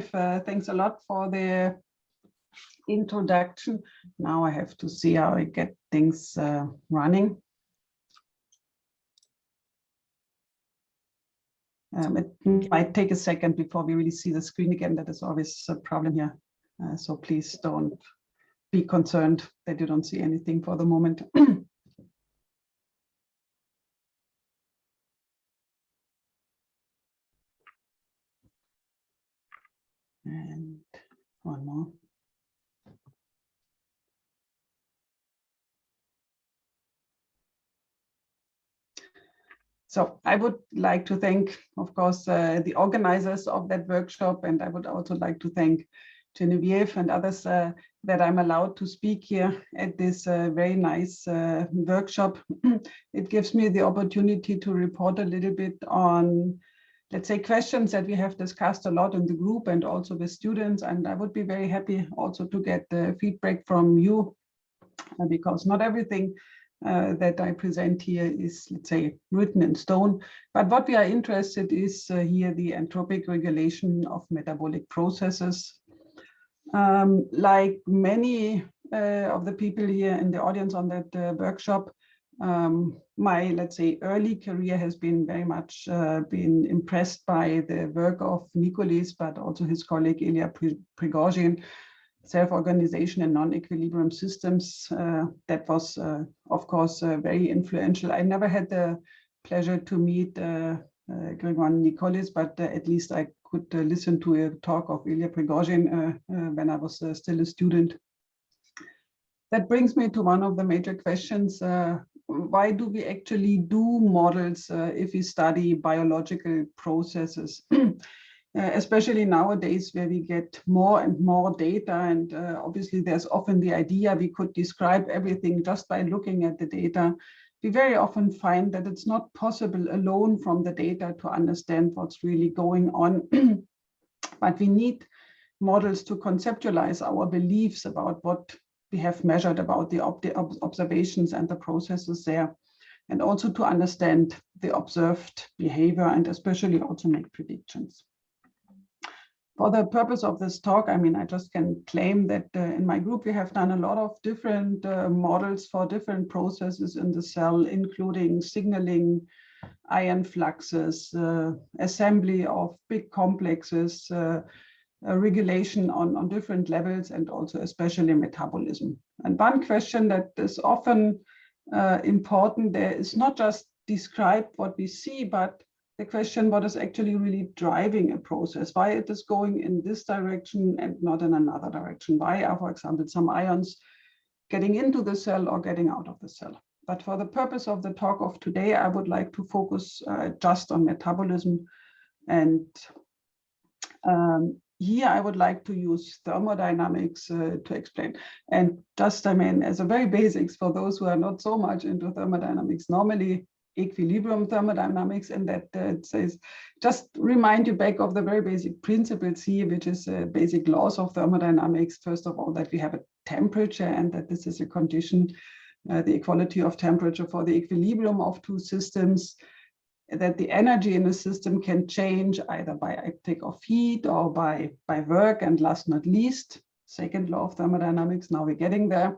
Thanks a lot for the introduction. Now I have to see how I get things running. It might take a second before we really see the screen again. That is always a problem here. So please don't be concerned that you don't see anything for the moment. And one more. So I would like to thank, of course, the organizers of that workshop, and I would also like to thank Genevieve and others that I'm allowed to speak here at this very nice workshop. It gives me the opportunity to report a little bit on, let's say, questions that we have discussed a lot in the group and also with students. And I would be very happy also to get the feedback from you, because not everything that I present here is, let's say, written in stone. But what we are interested is here the entropic regulation of metabolic processes. Like many of the people here in the audience on that workshop, my, let's say, early career has been very much been impressed by the work of Nicolis, but also his colleague Edda Klipp, self-organization and non-equilibrium systems. That was, of course, very influential. I never had the pleasure to meet Gregor Nicolis, but at least I could listen to a talk of Edda Klipp when I was still a student. That brings me to one of the major questions. Why do we actually do models if we study biological processes? Especially nowadays where we get more and more data, and obviously there's often the idea we could describe everything just by looking at the data. We very often find that it's not possible alone from the data to understand what's really going on. But we need models to conceptualize our beliefs about what we have measured, about the observations and the processes there, and also to understand the observed behavior and especially also make predictions. For the purpose of this talk, I mean, I just can claim that in my group, we have done a lot of different models for different processes in the cell, including signaling, ion fluxes, assembly of big complexes, regulation on different levels, and also especially metabolism. And one question that is often important there is not just describe what we see, but the question, what is actually really driving a process, why it is going in this direction and not in another direction. Why are, for example, some ions getting into the cell or getting out of the cell? But for the purpose of the talk of today, I would like to focus just on metabolism. And here I would like to use thermodynamics to explain. And just, I mean, as a very basics for those who are not so much into thermodynamics, normally equilibrium thermodynamics, and that it says, just remind you back of the very basic principles here, which is basic laws of thermodynamics. First of all, that we have a temperature and that this is a condition, the equality of temperature for the equilibrium of two systems, that the energy in a system can change either by uptake of heat or by work, and last not least, second law of thermodynamics, now we're getting there,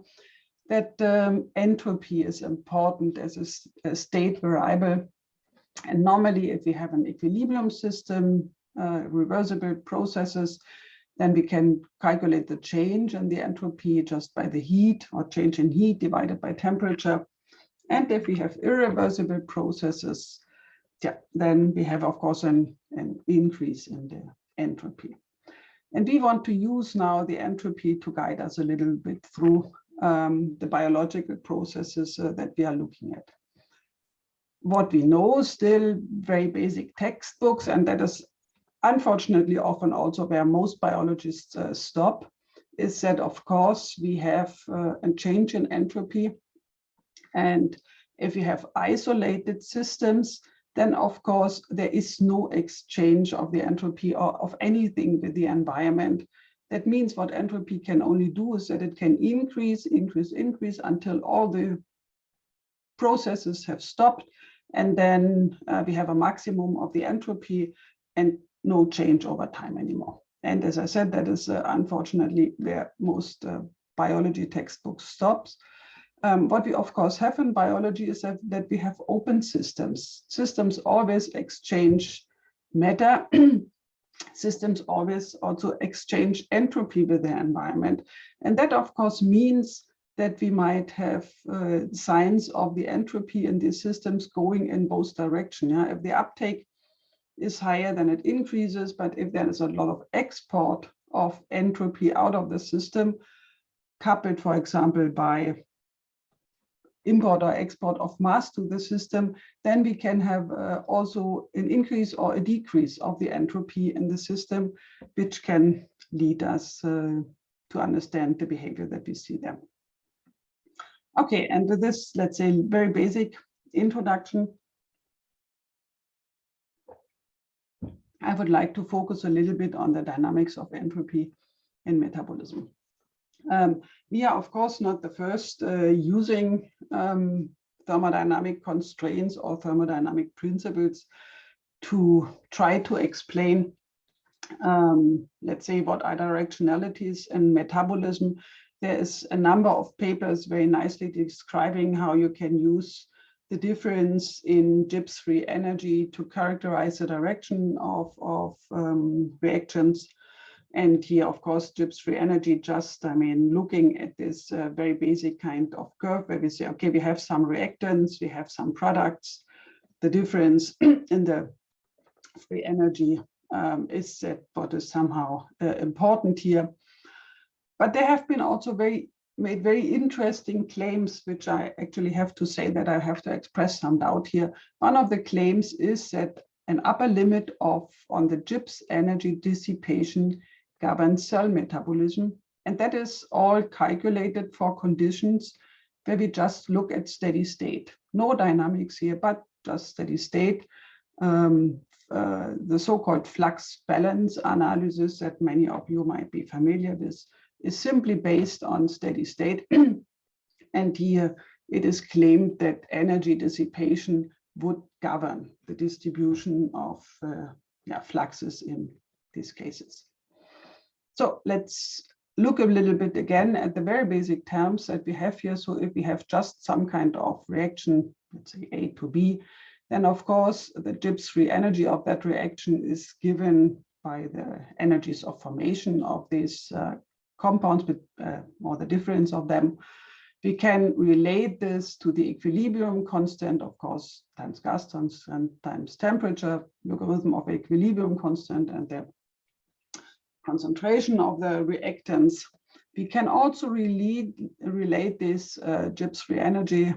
that entropy is important as a state variable. And normally, if we have an equilibrium system, reversible processes, then we can calculate the change in the entropy just by the heat, or change in heat divided by temperature. And if we have irreversible processes, yeah, then we have, of course, an increase in the entropy. And we want to use now the entropy to guide us a little bit through the biological processes that we are looking at. What we know, still very basic textbooks, and that is unfortunately often also where most biologists stop, is that, of course, we have a change in entropy. And if we have isolated systems, then of course there is no exchange of the entropy or of anything with the environment. That means what entropy can only do is that it can increase until all the processes have stopped, and then we have a maximum of the entropy and no change over time anymore. And as I said, that is unfortunately where most biology textbooks stops. What we of course have in biology is that we have open systems. Systems always exchange matter. Systems always also exchange entropy with their environment. And that of course means that we might have signs of the entropy in these systems going in both directions. Yeah? If the uptake is higher, then it increases, but if there is a lot of export of entropy out of the system, coupled, for example, by import or export of mass to the system, then we can have also an increase or a decrease of the entropy in the system, which can lead us to understand the behavior that we see there. Okay, and with this, let's say, very basic introduction, I would like to focus a little bit on the dynamics of entropy in metabolism. We are, of course, not the first using thermodynamic constraints or thermodynamic principles to try to explain, let's say, what are directionalities in metabolism. There is a number of papers very nicely describing how you can use the difference in Gibbs free energy to characterize the direction of reactions. And here, of course, Gibbs free energy, just, looking at this very basic kind of curve where we say, okay, we have some reactants, we have some products. The difference in the free energy is that what is somehow important here. But there have been also made very interesting claims, which I actually have to say that I have to express some doubt here. One of the claims is that an upper limit on the Gibbs energy dissipation governs cell metabolism. And that is all calculated for conditions where we just look at steady state. No dynamics here, but just steady state. The so-called flux balance analysis that many of you might be familiar with is simply based on steady state. And here it is claimed that energy dissipation would govern the distribution of fluxes in these cases. So let's look a little bit again at the very basic terms that we have here. So if we have just some kind of reaction, let's say A to B, then of course the Gibbs free energy of that reaction is given by the energies of formation of these compounds, or the difference of them. We can relate this to the equilibrium constant, of course, times gas constant times temperature, logarithm of equilibrium constant, and the concentration of the reactants. We can also relate this Gibbs free energy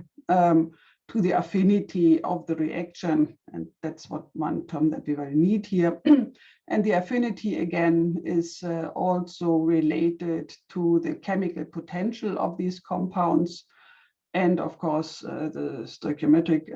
to the affinity of the reaction, and that's one term that we will need here. And the affinity again is also related to the chemical potential of these compounds, and of course the stoichiometric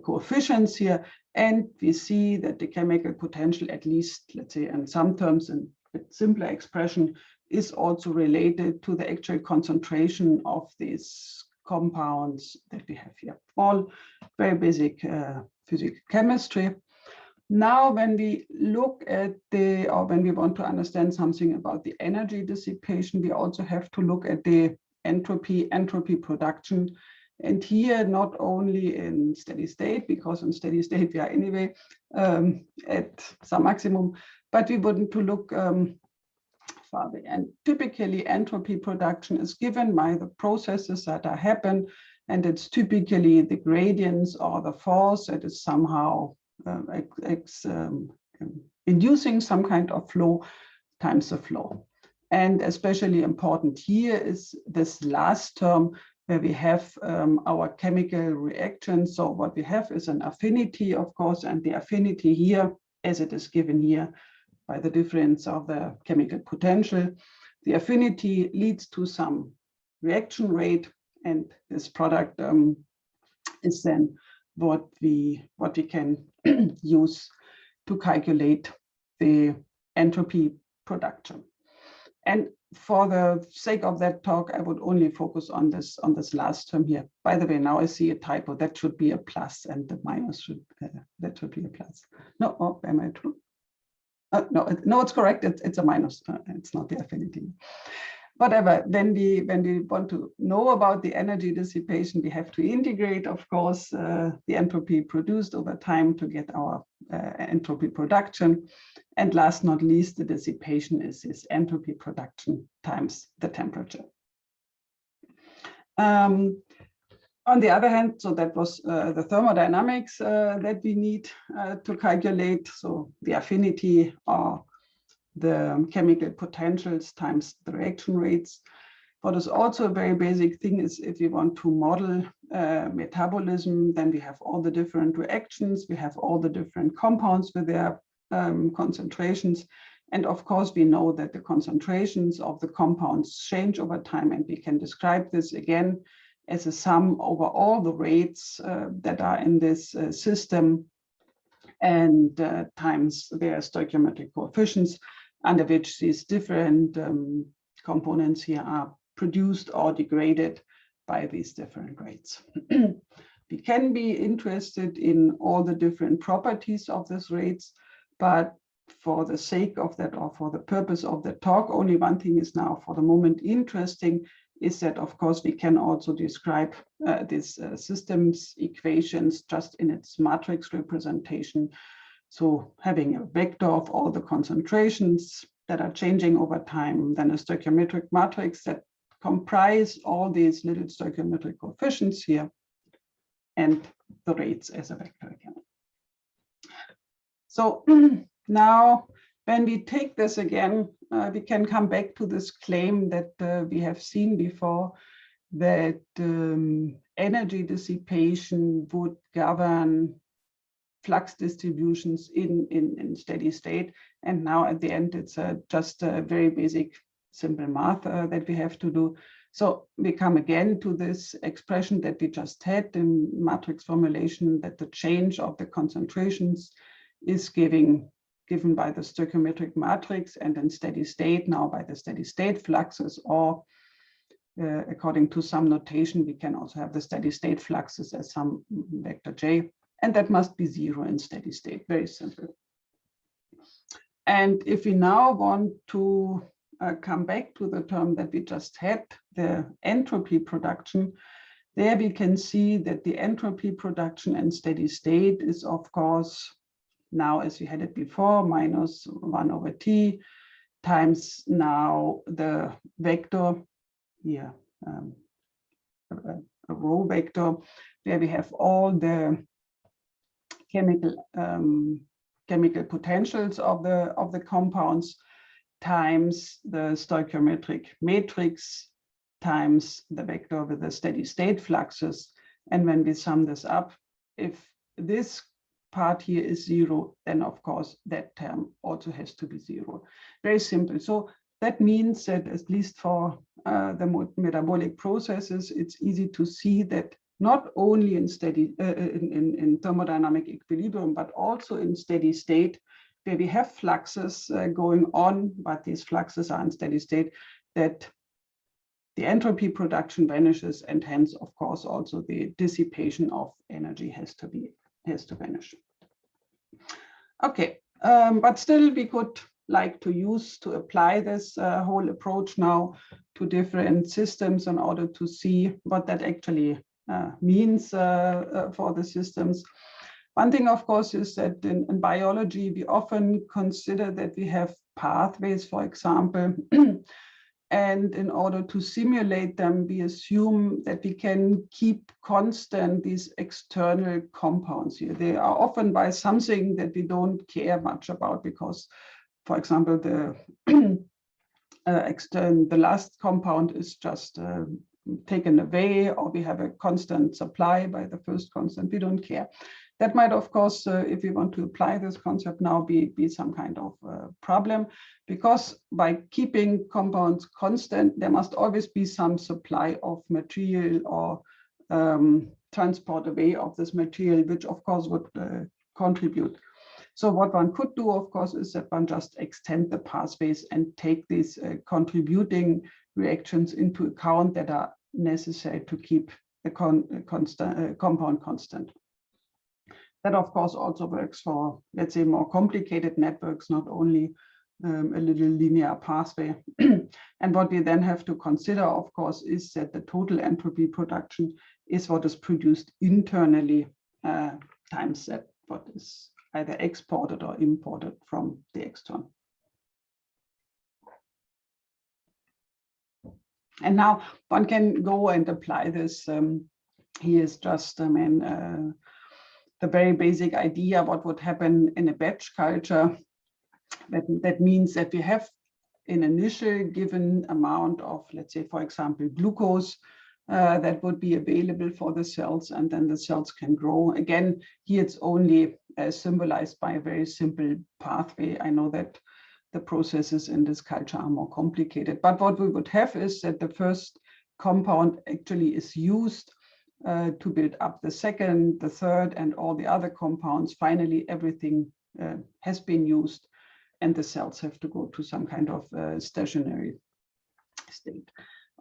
coefficients here. And we see that the chemical potential, at least, let's say, in some terms, in a simpler expression, is also related to the actual concentration of these compounds that we have here. All very basic physical chemistry. Now, when we look at when we want to understand something about the energy dissipation, we also have to look at the entropy production. And here, not only in steady state, because in steady state we are anyway at some maximum, but we want to look farther. And typically entropy production is given by the processes that are happen, and it's typically the gradients or the force that is somehow inducing some kind of flow times the flow. And especially important here is this last term, where we have our chemical reaction. So what we have is an affinity, of course, and the affinity here, as it is given here by the difference of the chemical potential, the affinity leads to some reaction rate, and this product is then what we can use to calculate the entropy production. And for the sake of that talk, I would only focus on this last term here. By the way, now I see a typo. That should be a plus, and the minus that should be a plus. No, am I true? no, it's correct. It's a minus. It's not the affinity. Whatever. When we want to know about the energy dissipation, we have to integrate, of course, the entropy produced over time to get our entropy production. And last not least, the dissipation is entropy production times the temperature. On the other hand, so that was the thermodynamics that we need to calculate. So the affinity or the chemical potentials times the reaction rates. What is also a very basic thing is if we want to model metabolism, then we have all the different reactions, we have all the different compounds with their concentrations. And of course, we know that the concentrations of the compounds change over time, and we can describe this again as a sum over all the rates that are in this system and times their stoichiometric coefficients, under which these different components here are produced or degraded by these different rates. We can be interested in all the different properties of these rates, but for the sake of that, or for the purpose of the talk, only one thing is now for the moment interesting, is that of course we can also describe these systems equations just in its matrix representation. So having a vector of all the concentrations that are changing over time, then a stoichiometric matrix that comprise all these little stoichiometric coefficients here, and the rates as a vector again. So now when we take this again, we can come back to this claim that we have seen before, that energy dissipation would govern flux distributions in steady state. And now at the end, it's just a very basic, simple math that we have to do. So we come again to this expression that we just had in matrix formulation, that the change of the concentrations is given by the stoichiometric matrix, and in steady state now by the steady state fluxes, or according to some notation, we can also have the steady state fluxes as some vector J, and that must be 0 in steady state, very simple. And if we now want to come back to the term that we just had, the entropy production, there we can see that the entropy production in steady state is, of course, now as we had it before, minus 1 over t times now the vector here, a row vector, where we have all the chemical potentials of the compounds times the stoichiometric matrix times the vector with the steady state fluxes. And when we sum this up, if this part here is 0, then of course that term also has to be 0. Very simple. So that means that at least for the metabolic processes, it's easy to see that not only in steady in thermodynamic equilibrium, but also in steady state, where we have fluxes going on, but these fluxes are in steady state, that the entropy production vanishes, and hence, of course, also the dissipation of energy has to vanish. Okay, but still we could like to apply this whole approach now to different systems in order to see what that actually means for the systems. One thing, of course, is that in biology, we often consider that we have pathways, for example, and in order to simulate them, we assume that we can keep constant these external compounds here. They are often by something that we don't care much about, because, for example, the last compound is just taken away, or we have a constant supply by the first constant. We don't care. That might, of course, if we want to apply this concept now, be some kind of problem, because by keeping compounds constant, there must always be some supply of material or transport away of this material, which of course would contribute. So what one could do, of course, is that one just extend the pathways and take these contributing reactions into account that are necessary to keep the compound constant. That, of course, also works for, let's say, more complicated networks, not only a little linear pathway. And what we then have to consider, of course, is that the total entropy production is what is produced internally times that what is either exported or imported from the external. And now one can go and apply this. Here's just, the very basic idea what would happen in a batch culture. That means that we have an initial given amount of, let's say, for example, glucose that would be available for the cells, and then the cells can grow. Again, here it's only symbolized by a very simple pathway. I know that the processes in this culture are more complicated, but what we would have is that the first compound actually is used to build up the second, the third, and all the other compounds. Finally, everything has been used, and the cells have to go to some kind of stationary state.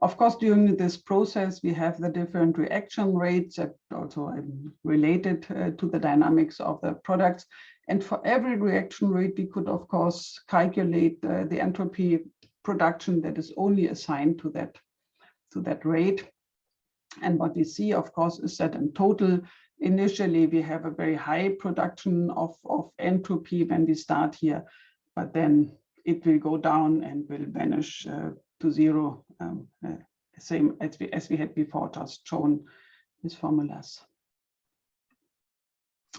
Of course, during this process, we have the different reaction rates that also are related to the dynamics of the products. And for every reaction rate, we could, of course, calculate the entropy production that is only assigned to that rate. And what we see, of course, is that in total, initially, we have a very high production of entropy when we start here, but then it will go down and will vanish to zero, same as we had before, just shown with formulas.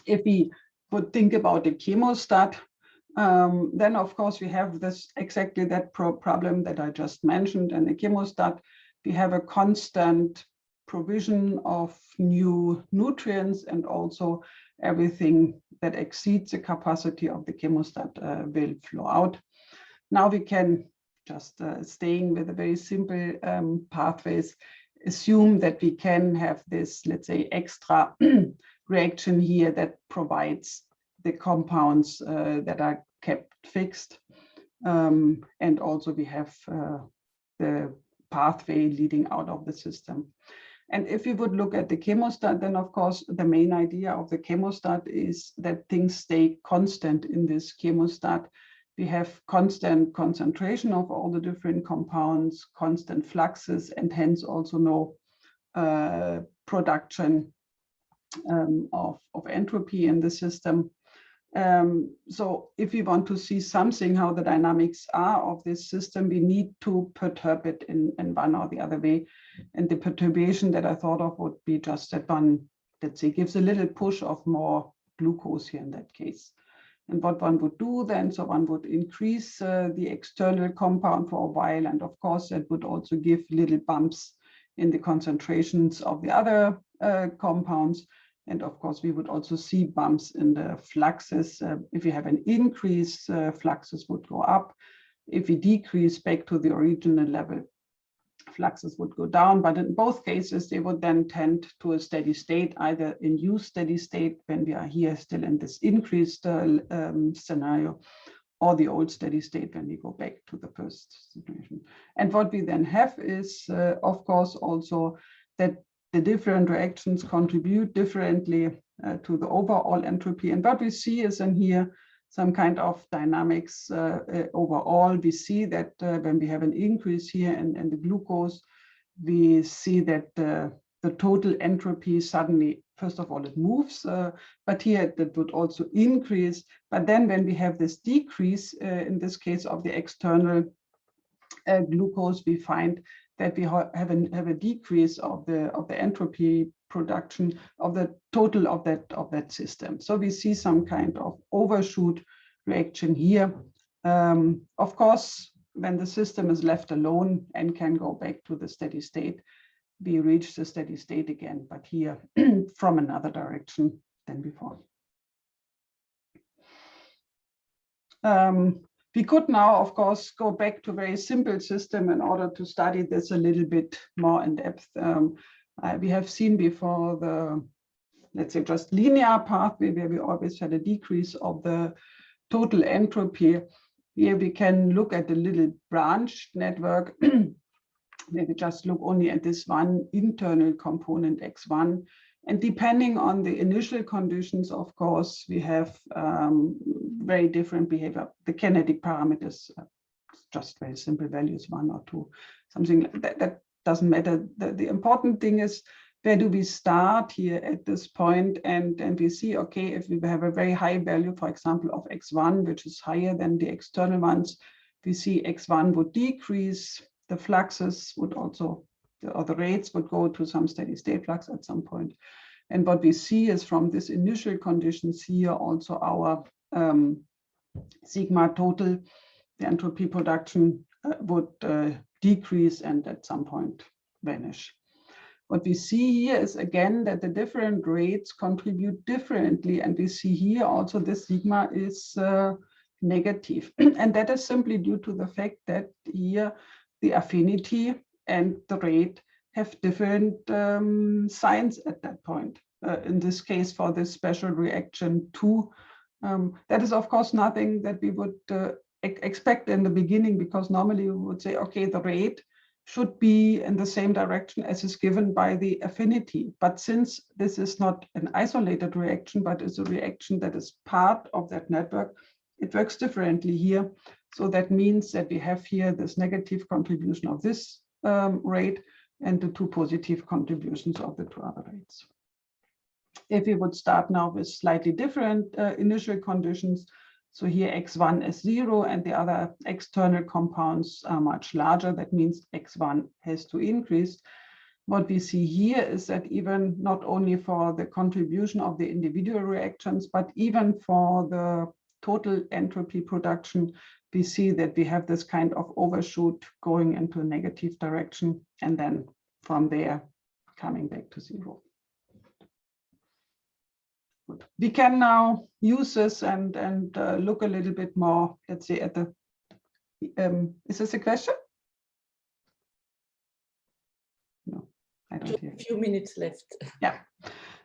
If we would think about the chemostat, then of course we have this exactly that problem that I just mentioned. In the chemostat, we have a constant provision of new nutrients, and also everything that exceeds the capacity of the chemostat will flow out. Now we can just staying with the very simple pathways, assume that we can have this, let's say, extra reaction here that provides the compounds that are kept fixed. And also we have the pathway leading out of the system. And if we would look at the chemostat, then of course the main idea of the chemostat is that things stay constant in this chemostat. We have constant concentration of all the different compounds, constant fluxes, and hence also no production of entropy in the system. So if we want to see something, how the dynamics are of this system, we need to perturb it in one or the other way. And the perturbation that I thought of would be just that one, let's say, gives a little push of more glucose here in that case. And what one would do then, so one would increase the external compound for a while, and of course that would also give little bumps in the concentrations of the other compounds. And of course, we would also see bumps in the fluxes. If we have an increase, fluxes would go up. If we decrease back to the original level, fluxes would go down. But in both cases, they would then tend to a steady state, either induced steady state when we are here still in this increased scenario, or the old steady state when we go back to the first situation. And what we then have is, of course, also that the different reactions contribute differently to the overall entropy. And what we see is in here some kind of dynamics overall. We see that when we have an increase here in the glucose, we see that the total entropy suddenly, first of all, it moves, but here it would also increase. But then when we have this decrease, in this case of the external glucose, we find that we have a decrease of the entropy production of the total of that system. So we see some kind of overshoot reaction here. Of course, when the system is left alone and can go back to the steady state, we reach the steady state again, but here from another direction than before. We could now, of course, go back to a very simple system in order to study this a little bit more in depth. We have seen before the, let's say, just linear pathway where we always had a decrease of the total entropy. Here we can look at the little branch network where we just look only at this one internal component X1. And depending on the initial conditions, of course, we have very different behavior. The kinetic parameters, just very simple values, 1 or 2, something like that. That doesn't matter. The important thing is, where do we start here at this point? And we see, okay, if we have a very high value, for example, of x1, which is higher than the external ones, we see x1 would decrease, the fluxes would also, or the rates would go to some steady state flux at some point. And what we see is from this initial conditions here, also our sigma total, the entropy production would decrease and at some point vanish. What we see here is again that the different rates contribute differently, and we see here also the sigma is negative. And that is simply due to the fact that here the affinity and the rate have different signs at that point. In this case, for this special reaction 2, that is of course nothing that we would expect in the beginning, because normally we would say, okay, the rate should be in the same direction as is given by the affinity. But since this is not an isolated reaction, but is a reaction that is part of that network, it works differently here. So that means that we have here this negative contribution of this rate and the 2 positive contributions of the 2 other rates. If we would start now with slightly different initial conditions, so here x1 is 0 and the other external compounds are much larger, that means x1 has to increase. What we see here is that even not only for the contribution of the individual reactions, but even for the total entropy production, we see that we have this kind of overshoot going into a negative direction, and then from there coming back to 0. Good. We can now use this and look a little bit more, let's say, at the, is this a question? No, I don't hear. A few minutes left. Yeah,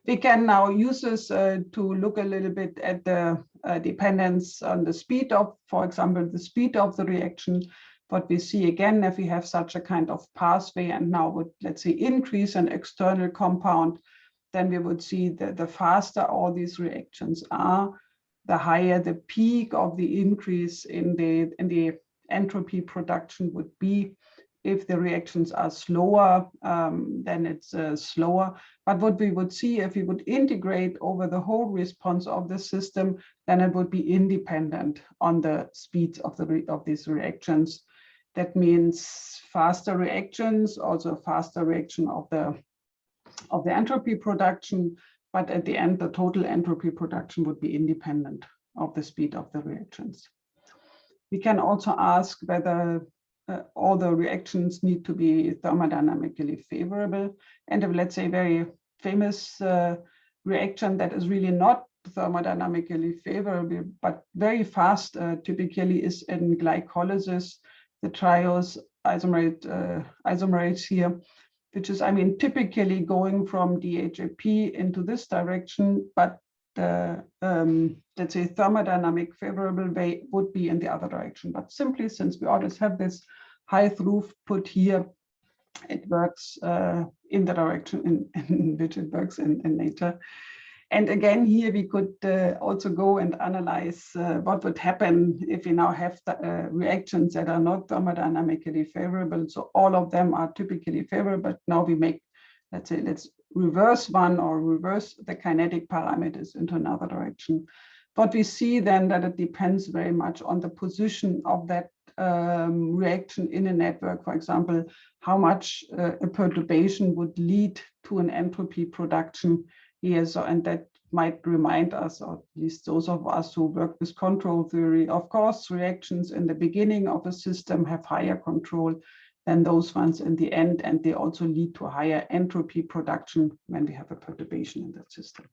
we can now use this to look a little bit at the dependence on the speed of, for example, the speed of the reaction. What we see again, if we have such a kind of pathway and now would, let's say, increase an external compound, then we would see that the faster all these reactions are, the higher the peak of the increase in the entropy production would be. If the reactions are slower, then it's slower. But what we would see if we would integrate over the whole response of the system, then it would be independent on the speeds of these reactions. That means faster reactions, also faster reaction of the entropy production, but at the end, the total entropy production would be independent of the speed of the reactions. We can also ask whether all the reactions need to be thermodynamically favorable. And if, let's say, very famous reaction that is really not thermodynamically favorable, but very fast typically is in glycolysis, the triose isomerase here, which is, I mean, typically going from DHAP into this direction, but the, let's say, thermodynamic favorable way would be in the other direction. But simply, since we always have this high throughput here, it works in the direction in which it works in nature. And again, here we could also go and analyze what would happen if we now have reactions that are not thermodynamically favorable. So all of them are typically favorable, but now we make, let's say, let's reverse one or reverse the kinetic parameters into another direction. But we see then that it depends very much on the position of that reaction in a network. For example, how much a perturbation would lead to an entropy production here. So, and that might remind us, or at least those of us who work with control theory, of course, reactions in the beginning of a system have higher control than those ones in the end, and they also lead to higher entropy production when we have a perturbation in that system.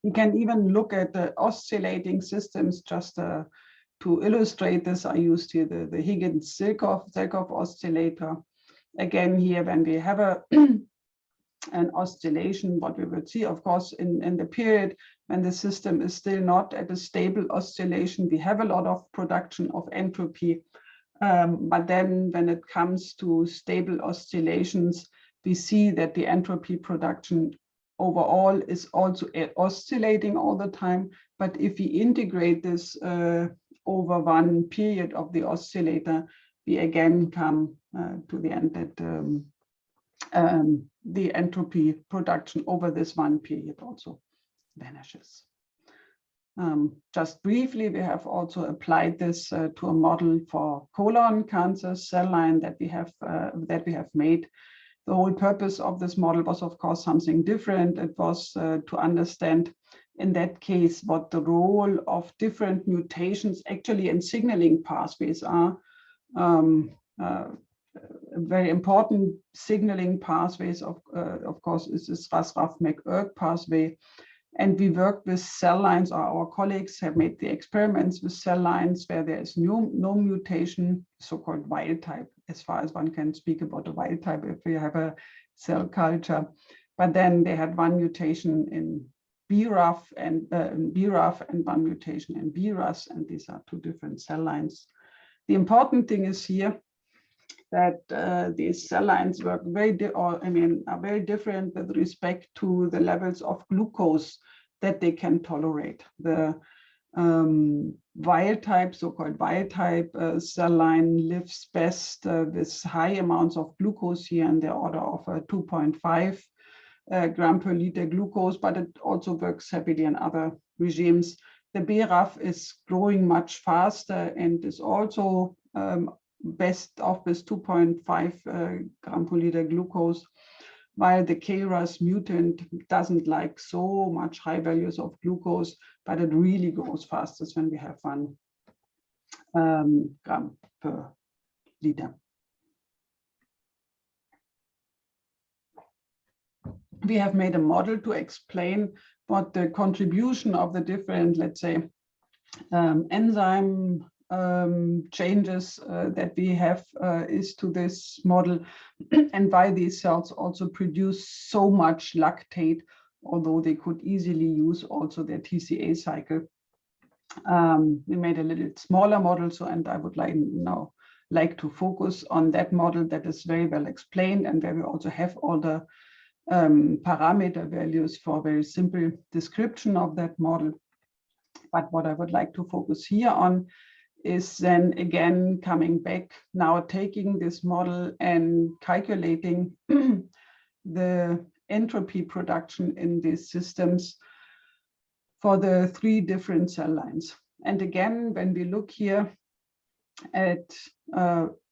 We can even look at the oscillating systems just to illustrate this. I used here the Higgins-Zelkoff oscillator. Again, here when we have an oscillation, what we would see, of course, in the period when the system is still not at a stable oscillation, we have a lot of production of entropy. But then when it comes to stable oscillations, we see that the entropy production overall is also oscillating all the time. But if we integrate this over one period of the oscillator, we again come to the end that the entropy production over this one period also vanishes. Just briefly, we have also applied this to a model for colon cancer cell line that we have made. The whole purpose of this model was, of course, something different. It was to understand, in that case, what the role of different mutations actually in signaling pathways are. Very important signaling pathways, of course, is this Ras-Raf-MEK-ERK pathway. And we work with cell lines, or our colleagues have made the experiments with cell lines where there is no mutation, so-called wild type, as far as one can speak about a wild type if we have a cell culture. But then they had one mutation in BRAF and one mutation in BRAS, and these are two different cell lines. The important thing is here that these cell lines work are very different with respect to the levels of glucose that they can tolerate. The wild type, so-called wild type cell line lives best with high amounts of glucose here in the order of 2.5 gram per liter glucose, but it also works happily in other regimes. The BRAF is growing much faster and is also best off with 2.5 gram per liter glucose, while the KRAS mutant doesn't like so much high values of glucose, but it really grows fastest when we have 1 gram per liter. We have made a model to explain what the contribution of the different, let's say, enzyme changes that we have is to this model, and why these cells also produce so much lactate, although they could easily use also their TCA cycle. We made a little smaller model, and I would like to focus on that model that is very well explained and where we also have all the parameter values for very simple description of that model. But what I would like to focus here on is then again coming back now, taking this model and calculating the entropy production in these systems for the 3 different cell lines. And again, when we look here at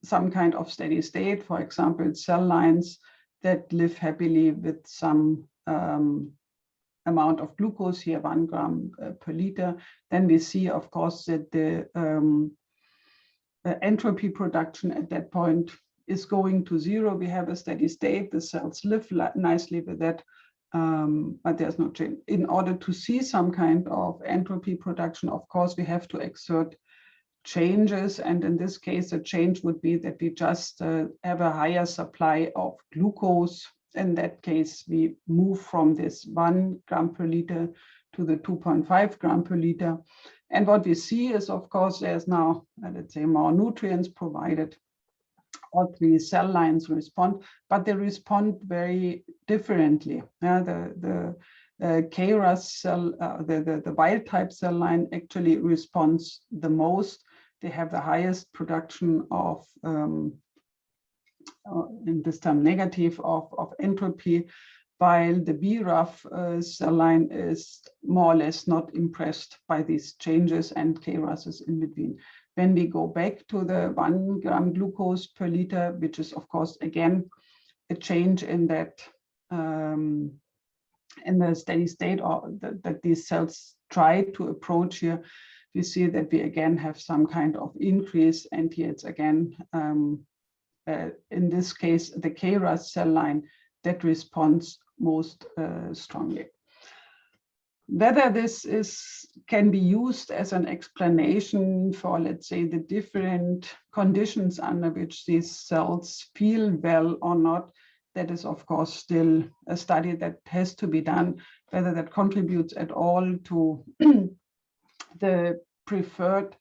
some kind of steady state, for example, cell lines that live happily with some amount of glucose here, 1 gram per liter, then we see, of course, that the entropy production at that point is going to 0. We have a steady state, the cells live nicely with that, but there's no change. In order to see some kind of entropy production, of course, we have to exert changes, and in this case, the change would be that we just have a higher supply of glucose. In that case, we move from this 1 gram per liter to the 2.5 gram per liter. And what we see is, of course, there's now, let's say, more nutrients provided. All 3 cell lines respond, but they respond very differently. The KRAS cell, the wild type cell line actually responds the most. They have the highest production of in this term negative of entropy, while the BRAF cell line is more or less not impressed by these changes, and KRAS is in between. When we go back to the 1 gram glucose per liter, which is of course again a change in that in the steady state, or that these cells try to approach here, we see that we again have some kind of increase, and here it's again in this case, the KRAS cell line that responds most strongly. Whether this can be used as an explanation for, let's say, the different conditions under which these cells feel well or not, that is, of course, still a study that has to be done. Whether that contributes at all to the preferred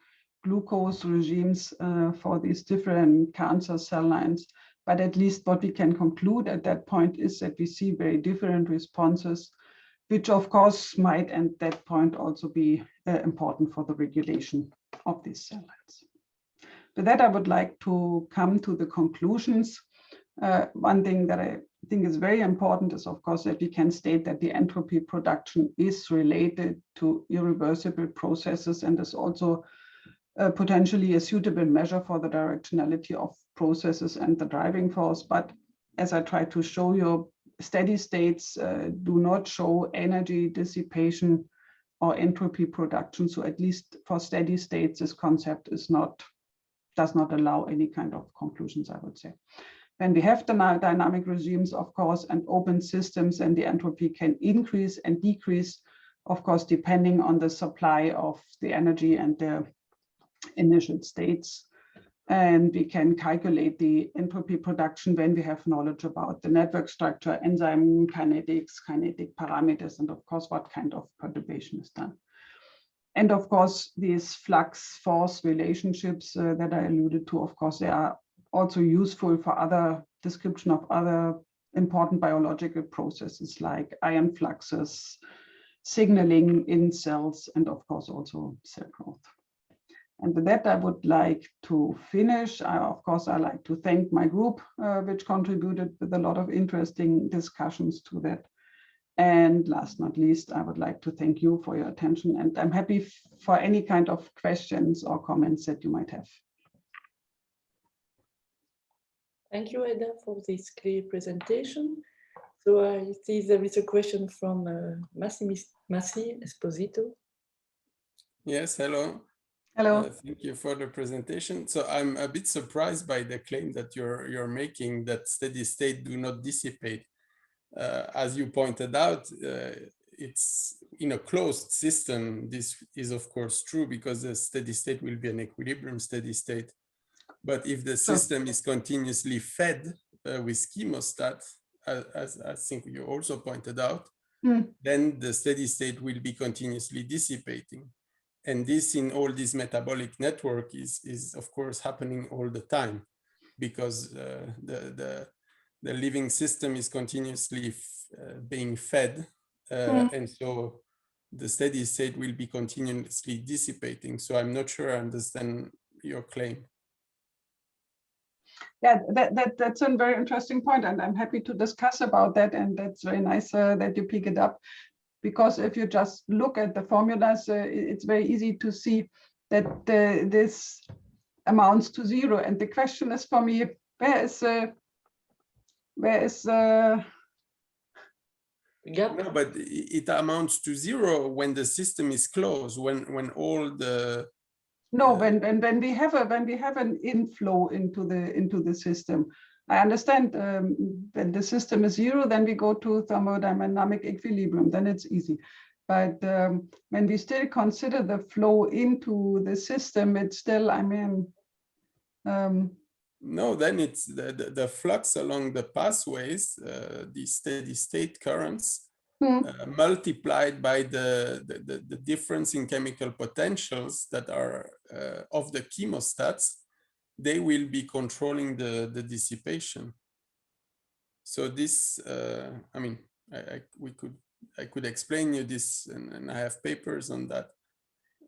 glucose regimes for these different cancer cell lines, But at least what we can conclude at that point is that we see very different responses, which of course might at that point also be important for the regulation of these cell lines. With that, I would like to come to the conclusions. One thing that I think is very important is, of course, that we can state that the entropy production is related to irreversible processes and is also potentially a suitable measure for the directionality of processes and the driving force. But as I tried to show you, steady states do not show energy dissipation or entropy production. So at least for steady states, this concept does not allow any kind of conclusions, I would say. When we have the dynamic regimes, of course, and open systems, and the entropy can increase and decrease, of course, depending on the supply of the energy and the initial states. And we can calculate the entropy production when we have knowledge about the network structure, enzyme kinetics, kinetic parameters, and of course, what kind of perturbation is done. And of course, these flux force relationships that I alluded to, of course, they are also useful for other description of other important biological processes like ion fluxes, signaling in cells, and of course also cell growth. And with that, I would like to finish. Of course, I like to thank my group, which contributed with a lot of interesting discussions to that. And last not least, I would like to thank you for your attention, and I'm happy for any kind of questions or comments that you might have. Thank you, Edda, for this clear presentation. So I see there is a question from Massi Esposito. Yes, hello. Hello. Thank you for the presentation. So I'm a bit surprised by the claim that you're making that steady state do not dissipate. As you pointed out, it's in a closed system. This is of course true because the steady state will be an equilibrium steady state. But if the system is continuously fed with chemostat, as I think you also pointed out, then the steady state will be continuously dissipating. And this in all this metabolic network is of course happening all the time because the living system is continuously being fed. And so the steady state will be continuously dissipating. So I'm not sure I understand your claim. Yeah, that's a very interesting point, and I'm happy to discuss about that. And that's very nice that you pick it up, because if you just look at the formulas, it's very easy to see that this amounts to zero. And the question is for me, where is Yep. No, but it amounts to zero when the system is closed, when all the no, when we have an inflow into the system. I understand when the system is zero, then we go to thermodynamic equilibrium, then it's easy. But when we still consider the flow into the system, it's still, I mean. No, then it's the flux along the pathways, the steady state currents, multiplied by the difference in chemical potentials that are of the chemostats, they will be controlling the dissipation. So this, I mean, I could explain you this, and I have papers on that.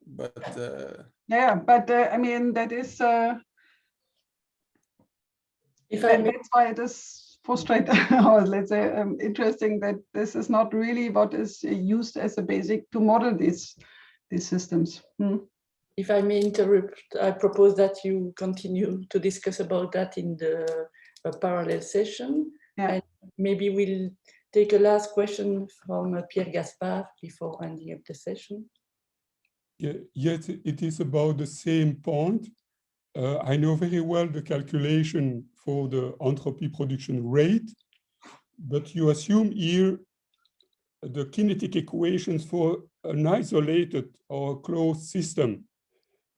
But yeah, but I mean that is. That's why it is frustrating, or let's say interesting, that this is not really what is used as a basic to model these systems. If I may interrupt, I propose that you continue to discuss about that in the parallel session. Yeah. And maybe we'll take a last question from Pierre Gaspard before ending up the session. Yeah, yes, it is about the same point. I know very well the calculation for the entropy production rate, but you assume here the kinetic equations for an isolated or closed system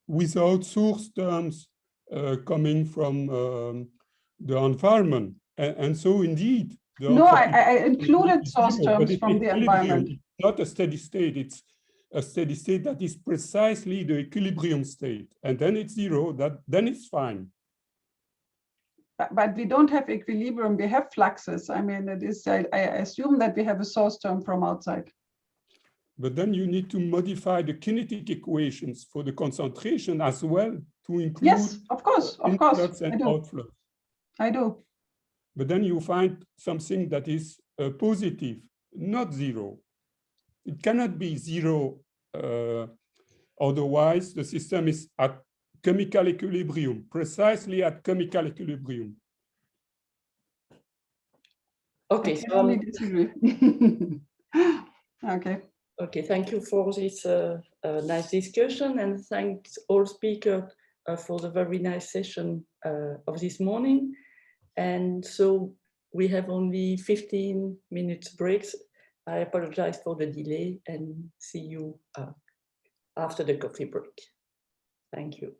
without source terms coming from the environment. And so indeed, no, I included source terms from the environment. It's not a steady state, it's a steady state that is precisely the equilibrium state, and then it's zero, then it's fine. but we don't have equilibrium, we have fluxes. I mean, it is, I assume that we have a source term from outside. But then you need to modify the kinetic equations for the concentration as well to include Yes, of course, influx and I do. outflux. I do. But then you find something that is positive, not zero. It cannot be zero, otherwise the system is at chemical equilibrium, precisely at chemical equilibrium. Okay, I can so only disagree. Okay. okay, thank you for this nice discussion, and thanks all speakers for the very nice session of this morning. And so we have only 15 minutes breaks. I apologize for the delay and see you after the coffee break. Thank you.